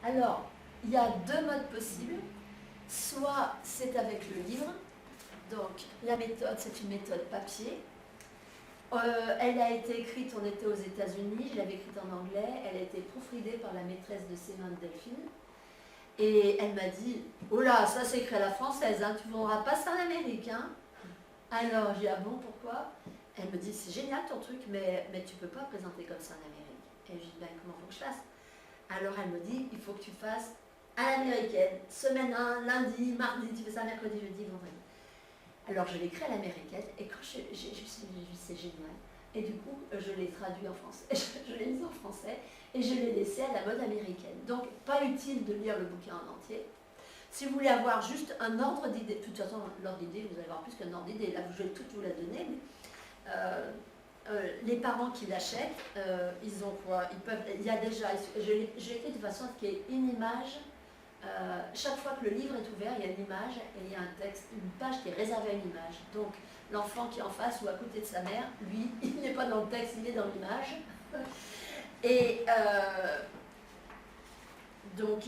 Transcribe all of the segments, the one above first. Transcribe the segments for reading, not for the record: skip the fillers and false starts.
Alors, il y a deux modes possibles. Soit c'est avec le livre, donc la méthode, c'est une méthode papier. Elle a été écrite, on était aux États-Unis, je l'avais écrite en anglais, elle a été proofreadée par la maîtresse de C1 Delphine. Et elle m'a dit, oh là, ça c'est écrit à la française, hein, tu ne vendras pas ça en Amérique. Hein. Alors j'ai dit, ah bon, pourquoi? Elle me dit, c'est génial ton truc, mais tu ne peux pas présenter comme ça en Amérique. Et je dis, ben comment faut que je fasse? Alors elle me dit, il faut que tu fasses à l'américaine, semaine 1, lundi, mardi, tu fais ça mercredi, jeudi, vendredi. Alors je l'ai écrit à l'américaine et quand j'ai dit c'est génial. Et du coup, je l'ai traduit en français, je l'ai mis en français et je l'ai laissé à la mode américaine. Donc pas utile de lire le bouquin en entier. Si vous voulez avoir juste un ordre d'idée, de toute façon l'ordre d'idée, vous allez avoir plus qu'un ordre d'idée, là je vais tout vous la donner. Mais, les parents qui l'achètent, ils ont quoi? Ils peuvent, il y a déjà, je l'ai écrit de façon qu'il y ait une image. Chaque fois que le livre est ouvert, il y a une image et il y a un texte, une page qui est réservée à une image. Donc l'enfant qui est en face ou à côté de sa mère, lui, il n'est pas dans le texte, il est dans l'image. Et donc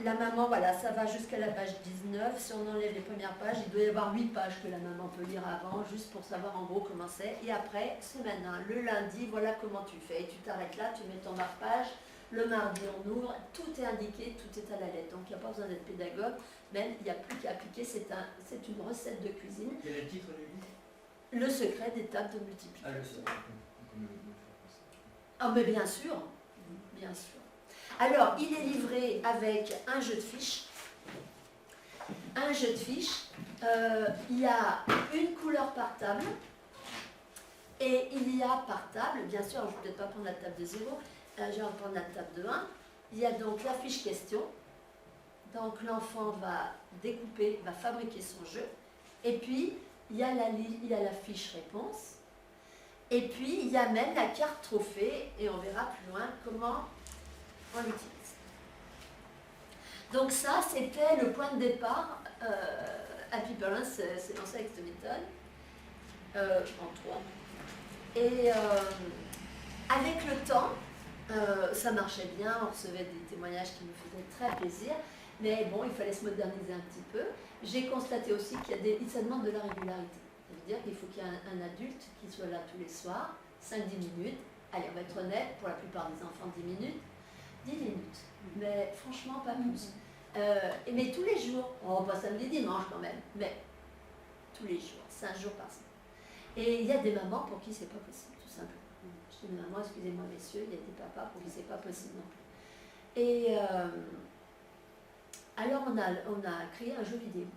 la maman, voilà, ça va jusqu'à la page 19. Si on enlève les premières pages, il doit y avoir 8 pages que la maman peut lire avant, juste pour savoir en gros comment c'est. Et après, semaine 1, le lundi, voilà comment tu fais. Et tu t'arrêtes là, tu mets ton marque-page. Le mardi, on ouvre, tout est indiqué, tout est à la lettre. Donc, il n'y a pas besoin d'être pédagogue, même il n'y a plus qu'à appliquer. C'est une recette de cuisine. Quel est le titre du livre? Le secret des tables de multiplication. Ah, le secret. Ah, mais bien sûr, bien sûr. Alors, il est livré avec un jeu de fiches. Un jeu de fiches. Il y a une couleur par table. Et il y a par table, bien sûr, je ne vais peut-être pas prendre la table de 0. Je vais en prendre la table de 1. Il y a donc la fiche question. Donc l'enfant va découper, va fabriquer son jeu. Et puis, il y a la fiche réponse. Et puis, il y a même la carte trophée. Et on verra plus loin comment on l'utilise. Donc ça, c'était le point de départ. Happy Parents s'est lancé avec cette méthode. En 3. Et avec le temps, ça marchait bien, on recevait des témoignages qui nous faisaient très plaisir, mais bon, il fallait se moderniser un petit peu. J'ai constaté aussi qu'il y a ça demande de la régularité. C'est-à-dire qu'il faut qu'il y ait un adulte qui soit là tous les soirs, 5-10 minutes. Allez, on va être honnête, pour la plupart des enfants, 10 minutes. 10 minutes, mais franchement pas plus. Mais tous les jours, pas samedi, dimanche quand même, mais tous les jours, 5 jours par semaine. Et il y a des mamans pour qui c'est pas possible, tout simplement. Je dis, maman, excusez-moi messieurs, il y a des papas pour qui c'est pas possible non plus. Et alors on a créé un jeu vidéo.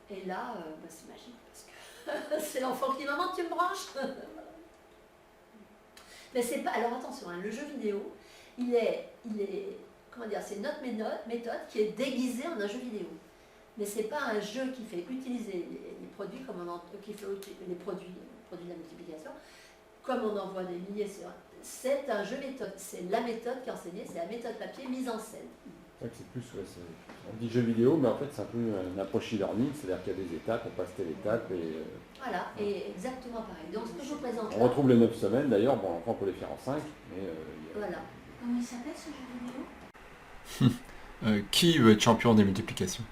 Et là, c'est magique parce que c'est l'enfant qui dit, maman, tu me branches. Mais c'est pas. Alors attention, hein, le jeu vidéo, il est comment dire, c'est notre méthode qui est déguisée en un jeu vidéo. Mais c'est pas un jeu qui fait utiliser les produits comme qui fait les produits de la multiplication, comme on en voit des milliers sur. C'est un jeu méthode. C'est la méthode qui est enseignée, c'est la méthode papier mise en scène. C'est vrai que c'est plus, on dit jeu vidéo, mais en fait c'est un peu une approche e-learning, c'est-à-dire qu'il y a des étapes, on passe telle étape et... Voilà, et exactement pareil. Donc ce que je vous présente on retrouve les 9 semaines d'ailleurs, bon l'enfant peut les faire en 5, mais... voilà. Comment il s'appelle ce jeu vidéo? Qui veut être champion des multiplications?